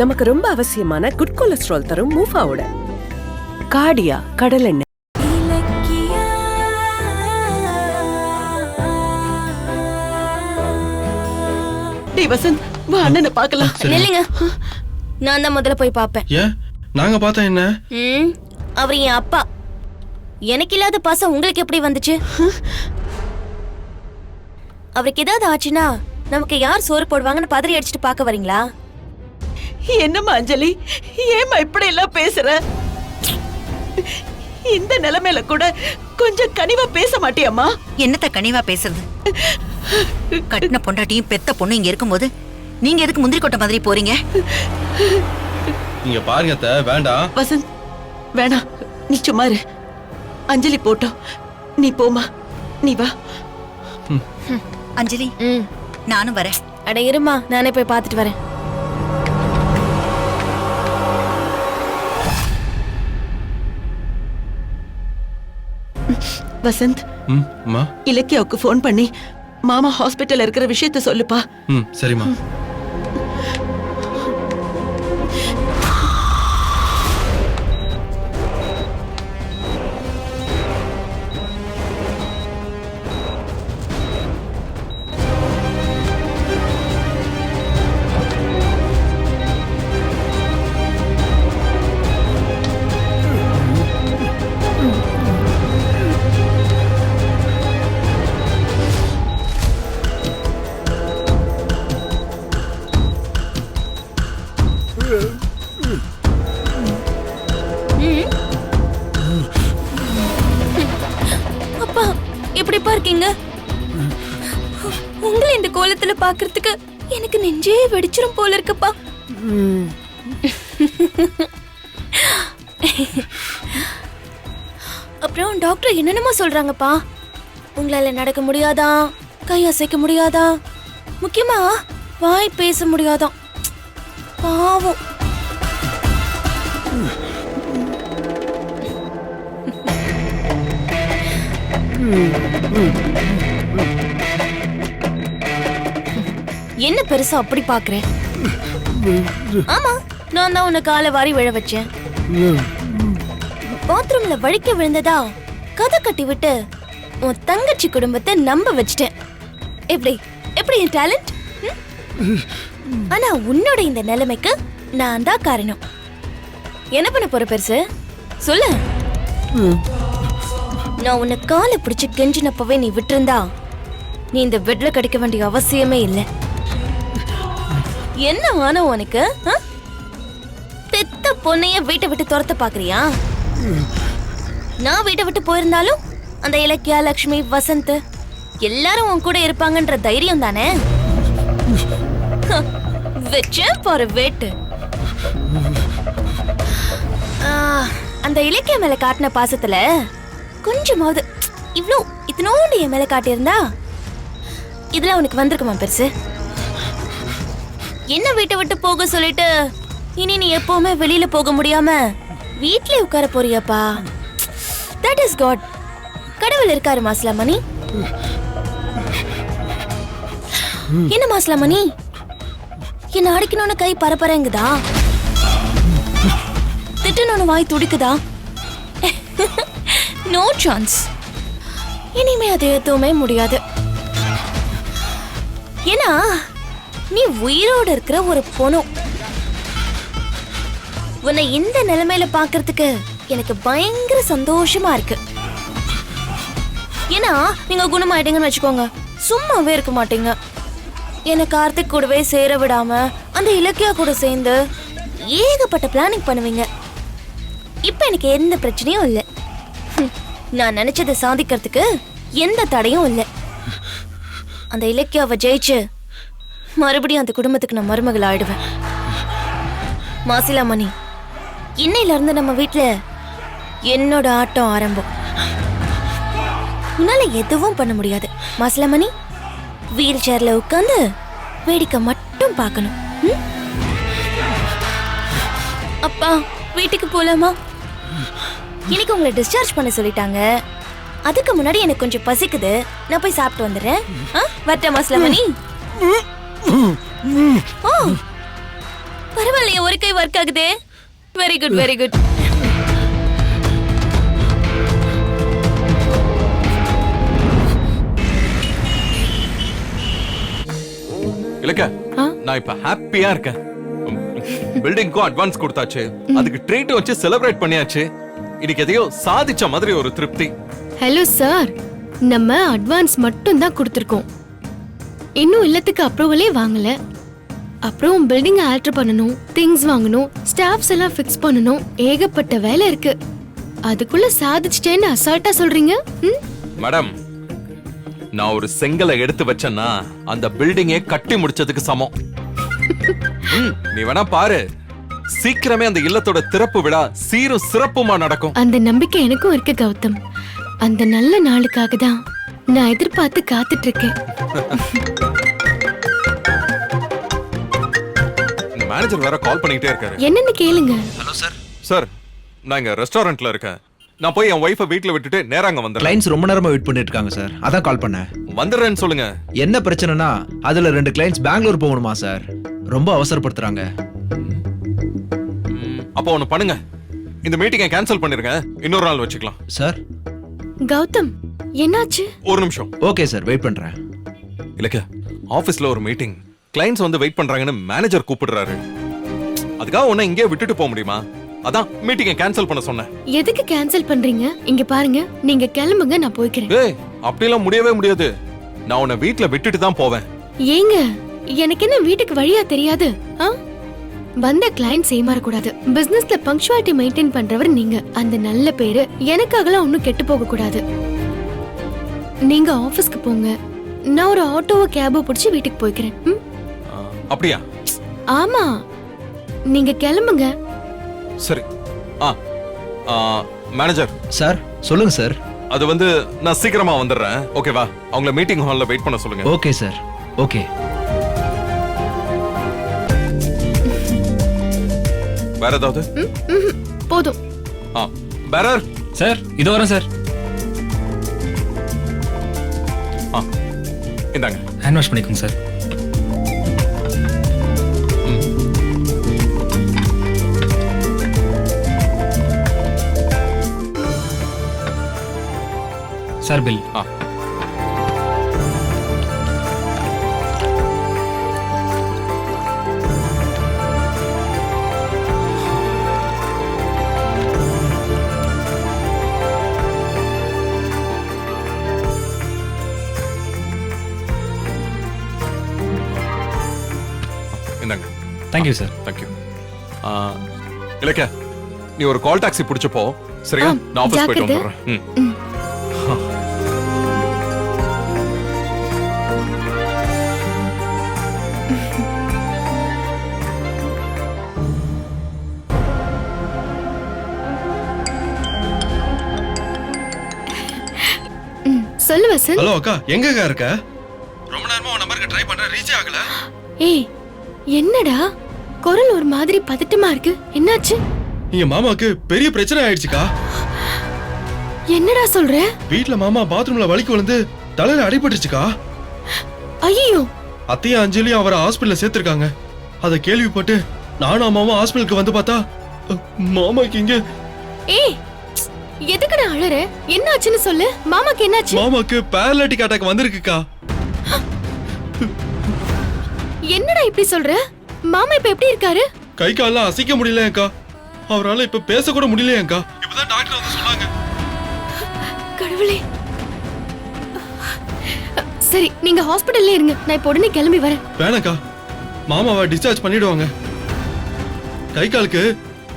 நமக்கு ரொம்ப அவசியமான குட் கொலஸ்ட்ரால் தரும் மூஃபாவோட கார்டியா கடலெண்ணெய். டேய் வசந்த், வா அண்ணனை பார்க்கலாம். இல்லைங்க, நான் தான் முதல்ல போய் பாப்பேன். ஏன் நாங்க பார்த்தா என்ன? அவர் என் அப்பா. எனக்கு இல்லாத பாசம் உங்களுக்கு எப்படி வந்துச்சு? அவருக்கு ஏதாவது ஆச்சுன்னா நமக்கு யார் சோறு போடுவாங்கன்னு பதறி அடிச்சுட்டு பார்க்க வரீங்களா? என்னம்மா அஞ்சலி, ஏமா இப்படி எல்லாம் பேசுற? இந்த நிலைமையில கூட கொஞ்சம் கனிவா பேச மாட்டியம்மா? என்னத்த கனிவா பேசுறது? கட்டின பொண்டாட்டியும் பெத்த பொண்ணு இங்க இருக்கும்போது நீங்க எதுக்கு முந்திரி கொட்டை மாதிரி போறீங்க? நீங்க பாருங்க அத்தை, வேண்டாம். வசந்த் வேணாம், நீ சும்மா இரு. அஞ்சலி போட்டோம், நீ போமா, நீ வா. அஞ்சலி, நானும் வரேன். அட இருமா, நானே போய் பார்த்துட்டு வரேன். வசந்த், இலக்கியாவுக்கு போன் பண்ணி மாமா ஹாஸ்பிட்டல் இருக்கிற விஷயத்த சொல்லுப்பா. சரிம்மா. அப்பா எப்படிப்பா இருக்கீங்க? உங்களை இந்த கோலத்துல பாக்குறதுக்கு எனக்கு நெஞ்சே வெடிச்சிரும் போல இருக்குப்பா. அப்புறம் டாக்டர் என்னென்னமோ சொல்றாங்கப்பா. உங்களால நடக்க முடியாதா, கை அசைக்க முடியாதா, முக்கியமா வாய் பேச முடியாதான். பாவம். என்ன பெருசா அப்படி பாக்குறேன்? ஆமா, நான் தான் உன்னை காலை வாரி விழ வச்சேன். பாத்ரூம்ல வழிக்க விழுந்ததா கதை கட்டி விட்டு உன் தங்கச்சி குடும்பத்தை நம்ப வச்சிட்டேன். எப்படி எப்படி என் டேலண்ட்? ஆனா உன்னோட இந்த நிலைமைக்கு நான் தான் காரணம். என்ன பண்ண போற பெருசு சொல்லு. நான் உன்னை காலை பிடிச்சு கெஞ்சினப்பவே நீ விட்டுருந்தா நீ இந்த பெட்ல கிடைக்க வேண்டிய அவசியமே இல்லை. என்ன ஆனா உனக்கு? பெத்த பொண்ணைய வீட்டை விட்டு துரத்த பாக்குறியா? நான் வீட்டை விட்டு போயிருந்தாலும் அந்த இலக்கியா, லக்ஷ்மி, வசந்த் எல்லாரும் உன் கூட இருப்பாங்கன்ற தைரியம் தானே வச்சேன் பாரு வேட்டு. அந்த இலக்கிய மேல காட்டின பாசத்துல கொஞ்சமாவது இவ்ளோ இத்தனோண்டு என் மேல காட்டியிருந்தா இதுல உனக்கு வந்திருக்குமா பெருசு? என்ன வீட்டை விட்டு போக சொல்லிட்டு இனி நீ எப்பவுமே வெளியில போக முடியாம வீட்லயே உட்கார போறியாப்பா? That is God. கடவுள் இருக்காரு மாஸ்லாமணி. என்ன மாஸ்லாமணி, என்ன அடிக்கணும்னு கை பரபரங்குதா, திட்டணும்னு வாய் துடிக்குதா? No chance. இனிமே அது எதுவுமே முடியாது. ஏன்னா நீ உயிரோடு இருக்கிற ஒரு பொண்ணு. உன்னை இந்த நிலைமையில பாக்குறதுக்கு எனக்கு பயங்கர சந்தோஷமா இருக்கு. ஏன்னா நீங்க குணமாயிட்டீங்கன்னு வச்சுக்கோங்க, சும்மாவே இருக்க மாட்டீங்க. என்ன கார்த்திக் கூடவே சேர விடாம அந்த இலக்கியா கூட சேர்ந்து ஏகப்பட்ட பிளானிங் பண்ணுவீங்க. இப்ப எனக்கு எந்த பிரச்சனையும் இல்லை. நான் நினைச்சதை சாதிக்கிறதுக்கு எந்த தடையும் இல்லை. அந்த இலக்கியாவை ஜெயிச்சு மறுபடியும் அந்த குடும்பத்துக்கு நான் மருமகள் ஆயிடுவேன். மாசிலாமணி, இன்னையில இருந்து நம்ம வீட்டுல என்னோட ஆட்டம் ஆரம்பம். உன்னால எதுவும் பண்ண முடியாது மாசிலாமணி. வீல் சேர்ல உட்காந்து வேடிக்கை மட்டும் பார்க்கணும். அப்பா வீட்டுக்கு போலாமா? இன்னைக்கு உங்களை டிஸ்சார்ஜ் பண்ண சொல்லிட்டாங்க. அதுக்கு முன்னாடி எனக்கு கொஞ்சம் பசிக்குது, நான் போய் சாப்பிட்டு வந்துடுறேன். வரட்டா மாஸ்லாமணி? பரவாயில்லையே, ஒரு கை ஒர்க் ஆகுதே. Very good, very good. இல்லக்க நான் இப்ப ஹாப்பியா இருக்கேன். பில்டிங்க்கும் அட்வான்ஸ் கொடுத்தாச்சு, அதுக்கு ட்ரீட் வச்சு செலிப்ரேட் பண்ணியாச்சு. இன்னைக்கு எதையோ சாதிச்ச மாதிரி ஒரு திருப்தி. ஹலோ சார், நம்ம அட்வான்ஸ் மட்டும் தான் கொடுத்துருக்கோம். இன்னும் இல்லத்துக்கு அப்ரூவலே வாங்கல. அப்புறம் பில்டிங் ஆல்டர் பண்ணணும், திங்ஸ் வாங்கணும், ஸ்டாஃப்ஸ் எல்லாம் ஃபிக்ஸ் பண்ணணும். ஏகப்பட்ட வேலை இருக்கு. அதுக்குள்ள சாதிச்சிட்டேன்னு அசால்ட்டா சொல்றீங்க? மேடம், நான் ஒரு செங்கலை எடுத்து வச்சேன்னா அந்த பில்டிங்கே கட்டி முடிச்சதுக்கு சமம். நீ வேணா பாரு, சீக்கிரமே அந்த இல்லத்தோட திறப்பு விழா சீரும் சிறப்புமா நடக்கும். அந்த நம்பிக்கை எனக்கும் இருக்கு கௌதம். அந்த நல்ல நாளுக்காக தான் நான் எதிர்பார்த்து காத்துட்டு இருக்கேன். மேனேஜர் வேற கால் பண்ணிட்டே இருக்காரு. என்னன்னு கேளுங்க. Hello sir. சார், நான் இங்க ரெஸ்டாரண்ட்ல இருக்கேன். நான் போய் என் ஒய்ஃபை வீட்ல விட்டுட்டு நேரா அங்க வந்துடுறேன். கிளைண்ட்ஸ் ரொம்ப நேரமா வெயிட் பண்ணிட்டு இருக்காங்க சார், அதான் கால் பண்ணேன். வந்துடுறேன்னு சொல்லுங்க. என்ன பிரச்சனைனா அதுல 2 கிளைண்ட்ஸ் பெங்களூர் போகணுமா சார், ரொம்ப அவசரப்படுத்துறாங்க. அப்போ ஒண்ணு பண்ணுங்க, இந்த மீட்டிங்கை கேன்சல் பண்ணிருங்க, இன்னொரு நாள் வச்சுக்கலாம். சார். கௌதம், என்னாச்சு? ஒரு நிமிஷம். ஓகே சார், வெயிட் பண்றேன். இல்லக்க, ஆபீஸ்ல ஒரு மீட்டிங், கிளைண்ட்ஸ் வந்து வெயிட் பண்றாங்கன்னு மேனேஜர் கூப்பிடுறாரு. அதுக்காக உன்னை இங்கே விட்டுட்டு போக முடியுமா? அதான் மீட்டிங்கை கேன்சல் பண்ண சொன்னேன். எதுக்கு கேன்சல் பண்றீங்க? இங்க பாருங்க, நீங்க கிளம்புங்க, நான் போய்க்கிறேன். ஏய், அப்படிலாம் முடியவே முடியாது. நான் உன்னை வீட்ல விட்டுட்டு தான் போவேன். ஏங்க, எனக்கு என்ன வீட்டுக்கு வழியா தெரியாது? வந்த கிளைண்ட்ஸ் ஏமாறக்கூடாது. பிசினஸ்ல பங்க்சுவாலிட்டி மெயின்டைன் பண்றவர் நீங்க. அந்த நல்ல பேரு எனக்காகலாம் ஒன்னும் கெட்டு போக கூடாது. நீங்க ஆபீஸ்க்கு போங்க, நான் ஒரு ஆட்டோவோ கேபோ பிடிச்சி வீட்டுக்கு போய்க்கிறேன். அப்படியா? ஆமா, நீங்க கிளம்புங்க. சரி. மேனேஜர் சார், சொல்லுங்க சார். அது வந்து நான் சீக்கிரமா வந்துடுறேன், ஓகேவா? அவங்கள மீட்டிங் ஹால்ல வெயிட் பண்ண சொல்லுங்க. Okay sir, okay. வேற ஏதாவது? போதும். பேரர் சார், இது வரேன் சார். இந்தாங்க, ஹேண்ட் வாஷ் பண்ணிக்கோங்க சார். Sir, bill. இந்தாங்க. Thank you sir. தேங்க்யூ. இலக்க, நீ ஒரு கால் டாக்ஸி பிடிச்சு போ, சரியா? நான் ஆபீஸ் போயிட்டு வந்துடுறேன். சொல்லு வசந்த். ஹலோ அக்கா, எங்கக்கா இருக்க? ரொம்ப நேரமா உன் நம்பருக்கு ட்ரை பண்றேன், ரீச் ஆகல. ஏய், என்னடா குரல் ஒரு மாதிரி பதட்டமா இருக்கு? என்னாச்சு? எங்க மாமாக்கு பெரிய பிரச்சனை ஆயிடுச்சுக்கா. என்னடா சொல்ற? வீட்ல மாமா பாத்ரூம்ல வலிக்கு விழுந்து தலையில அடிபட்டுச்சுக்கா. ஐயோ. அத்தையும் அஞ்சலியும் அவரை ஹாஸ்பிடல்ல சேர்த்திருக்காங்க. அத கேள்விப்பட்டு நானும் அம்மாவும் ஹாஸ்பிடலுக்கு வந்து பார்த்தா மாமாக்கு இங்க. ஏய், எதுக்குடா அழற? என்னாச்சுன்னு சொல்லு. மாமாக்கு என்னாச்சு? மாமாக்கு பேரலைட்டிக் அட்டாக் வந்திருக்குக்கா. என்னடா இப்படி சொல்ற? மாமா இப்ப எப்படி இருக்காரு? கை கால்லாம் அசைக்க முடியலையாக்கா. அவரால இப்ப பேச கூட முடியலையாக்கா. இப்பதான் டாக்டர் வந்து சொன்னாங்க. கடவுளே. சரி, நீங்க ஹாஸ்பிடல்ல இருங்க, நான் இப்ப உடனே கிளம்பி வரேன். வேணாக்கா, மாமாவை டிஸ்சார்ஜ் பண்ணிடுவாங்க. கை காலுக்கு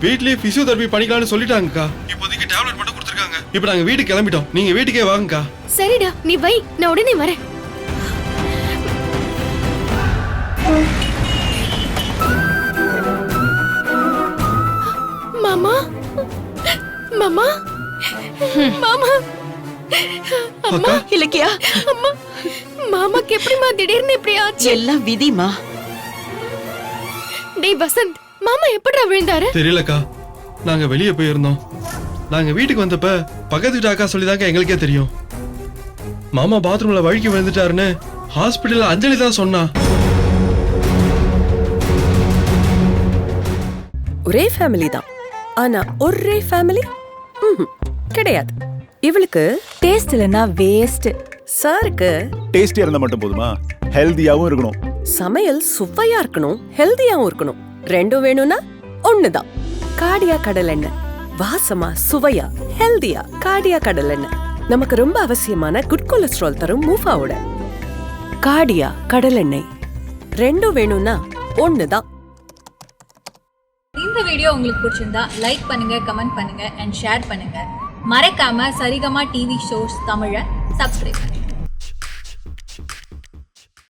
வீட்லயே பிசியோதெரபி பண்ணிக்கலாம்னு சொல்லிட்டாங்கக்கா. இப்போதைக்கு டேப்லெட் மட்டும் கொடுத்துருக்காங்க. இப்போ நாங்க வீட்டுக்கு கிளம்பிட்டோம், நீங்க வீட்டுக்கே வாங்கக்கா. சரிடா, நீ வை, நான் உடனே வரேன். மாமா, மாமா, மாமா, அம்மா, இலக்கியா, அம்மா, மாமாக்கு எப்படிமா திடீர்னு இப்படி ஆச்சு? எல்லாம் விதிமா. டேய் வசந்த், மாமா எப்படிடா விழுந்தாரு? தெரியலக்கா, நாங்க வெளியே போயிருந்தோம். நாங்க வீட்டுக்கு வந்தப்ப பக்கத்து வீட்டு அக்கா சொல்லிதாங்க எங்களுக்கே தெரியும். மாமா பாத்ரூம்ல வழுக்கி விழுந்துட்டாருன்னு ஹாஸ்பிடல்ல அஞ்சலி தான் சொன்னா. ஒரே ஃபேமிலி தான், ஆனா ஒரே ஃபேமிலி கிடையாது. இவளுக்கு டேஸ்ட் இல்லைன்னா வேஸ்ட். சாருக்கு டேஸ்டியா இருந்தா மட்டும் போதுமா, ஹெல்தியாவும் இருக்கணும். சமையல் சுவையா இருக்கணும், ஹெல்தியாவும் இருக்கணும். ரெண்டும் வேணும்னா ஒண்ணுதான். காடியா கடலெண்ணெய், வாசமா சுவையா ஹெல்தியா காடியா கடலெண்ணெய். நமக்கு ரொம்ப அவசியமான குட் கொலஸ்ட்ரால் தரும் மூஃபாவோட காடியா கடலெண்ணெய். ரெண்டும் வேணும்னா ஒண்ணுதான். இந்த வீடியோ உங்களுக்கு பிடிச்சிருந்தா லைக் பண்ணுங்க, கமெண்ட் பண்ணுங்க அண்ட் ஷேர் பண்ணுங்க. மறக்காம சரிகமா டிவி ஷோஸ் தமிழை சப்ஸ்கிரைப் பண்ணுங்க.